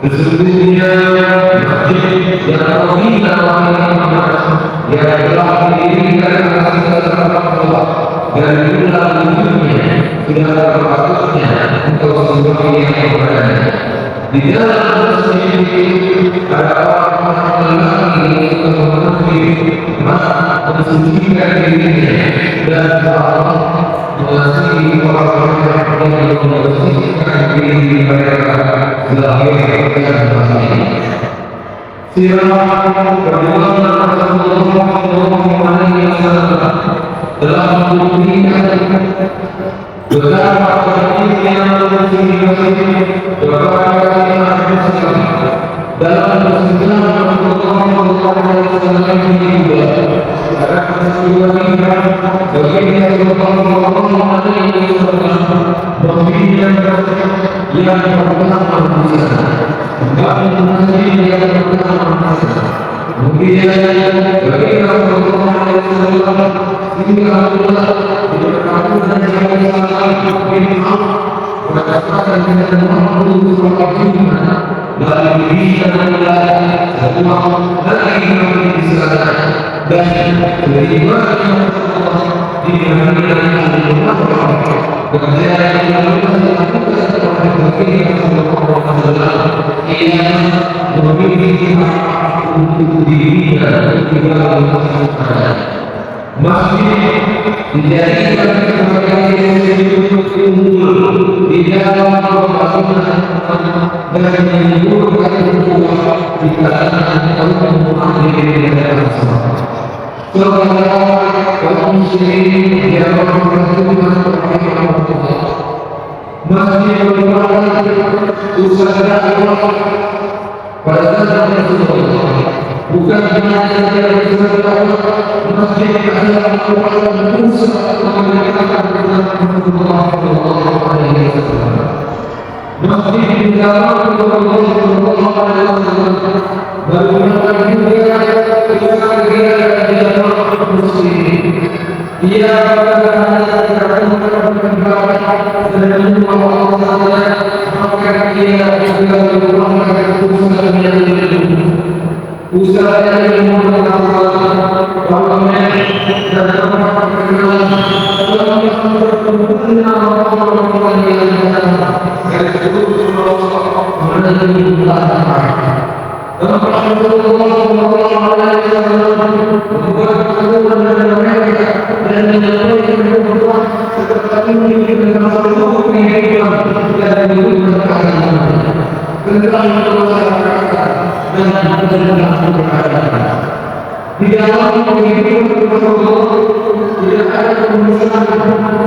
Sesungguhnya masjid yang meminta yang telah didirikan atas Allah dan itulah wujudnya sudah terpatutnya untuk sesuatu yang berbeda. Di dalam masjid ada orang-orang lelaki untuk memenuhi mensucikan dirinya dan Allah mengasihi orang-orang yang membersihkan diri mereka lahir dan batin. Siapa perjuangan Rasulullah SAW telah membuktikan betapa pentingnya bersih-bersih kepada umat Islam dalam bersejarah Rasulullah SAW ini juga ada peristiwa ini bagaimana Rasulullah SAW membina yang pertama manusia, membangun masjid yang pertama manusia. Kemudian bagaimana Rasulullah SAW hingga Allah diberkati dengan salam berdasarkan dengan Muhammad SAW dan bisa menilai sebuah dari Islam dan beriman Rasulullah di mana kemudian yang memiliki untuk diri dan juga masjid dijadikan sebagai unggul di dalam pembangunan dan menimbulkan perubahan di kalangan umat di negara tersebut. Kaum muslimin yang berkenan masjid merupakan usaha Allah pada zaman Rasulullah. Bukan hanya saja usaha masjid adalah merupakan usaha pemerintahan Rasulullah SAW. Masjid di dalam Rasulullah SAW merupakan juga usaha di dalam muslim Dia usaha yang di dalam kehidupan Rasulullah tidak ada pemisahan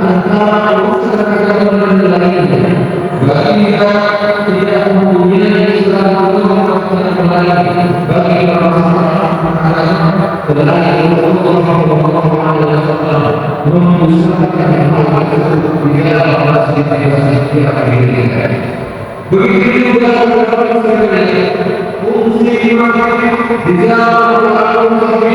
antara urusan agama dan lainnya. Bagi kita tidak mempunyai Islam itu kembali bagi para sahabat dari Rasulullah Sallallahu Alaihi Wasallam memusnahkan hal tersebut di dalam masjid yang kita. Begitu juga fungsi imam di dalam masjid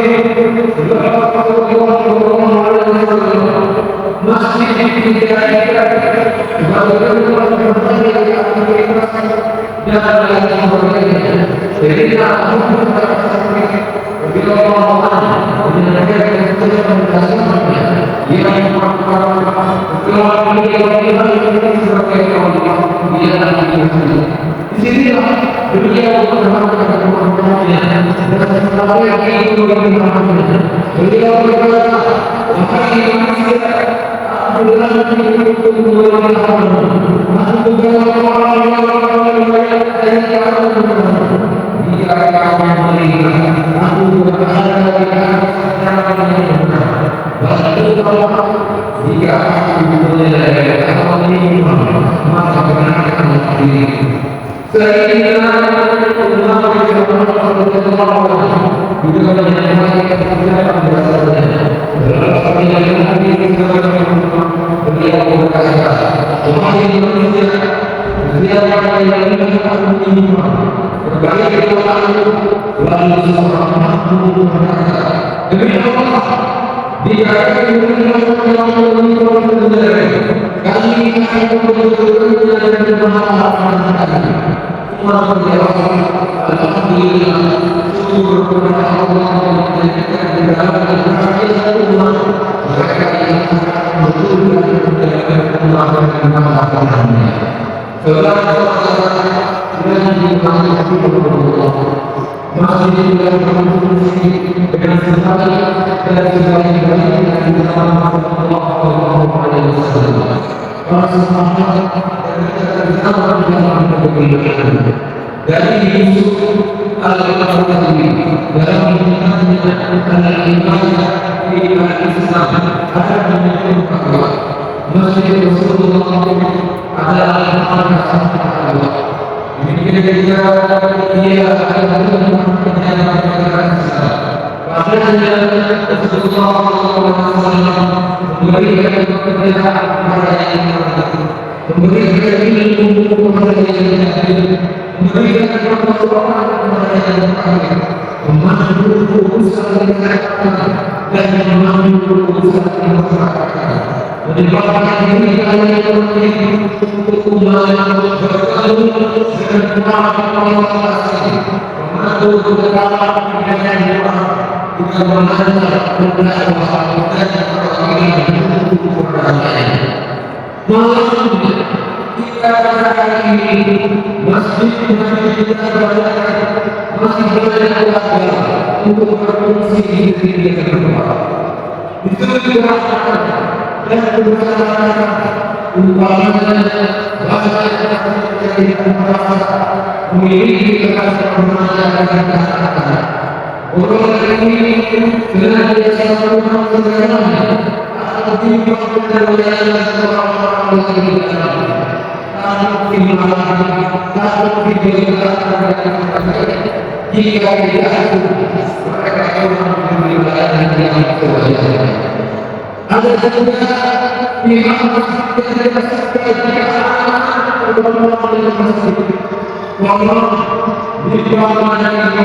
di bawah yang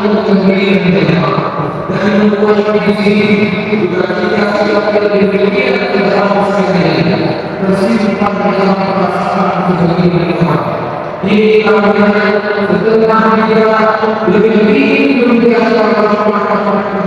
untuk kemudian dan membuat visi juga kita siap berpikir dalam sekali tersimpan dalam perasaan sebagai ini karena setelah kita lebih membiasakan dari daripada anak-anak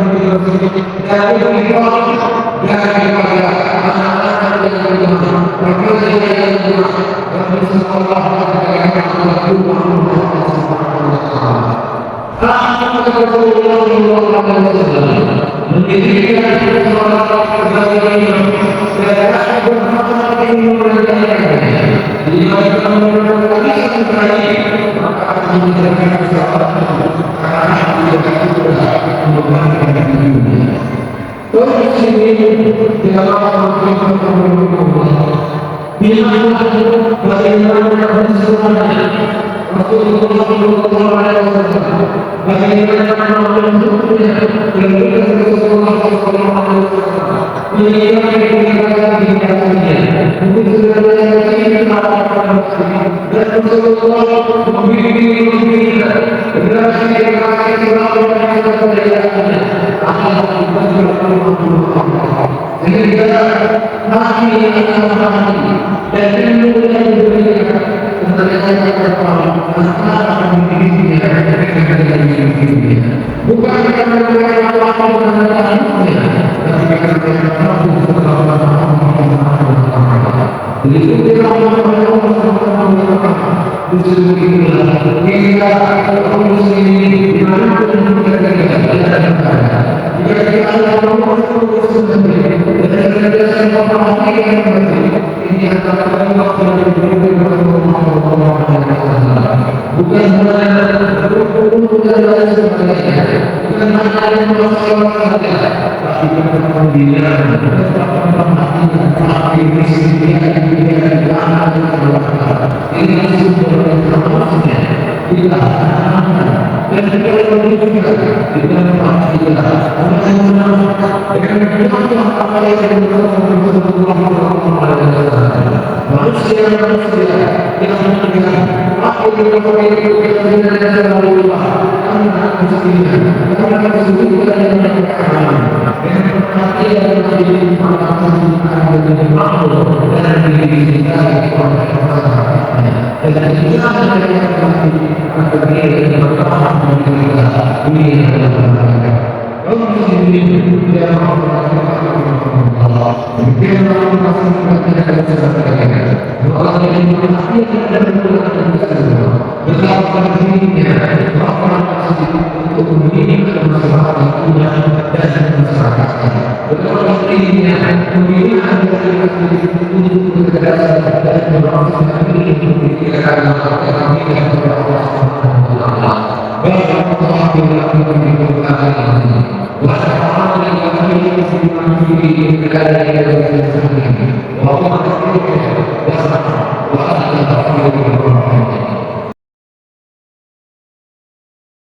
yang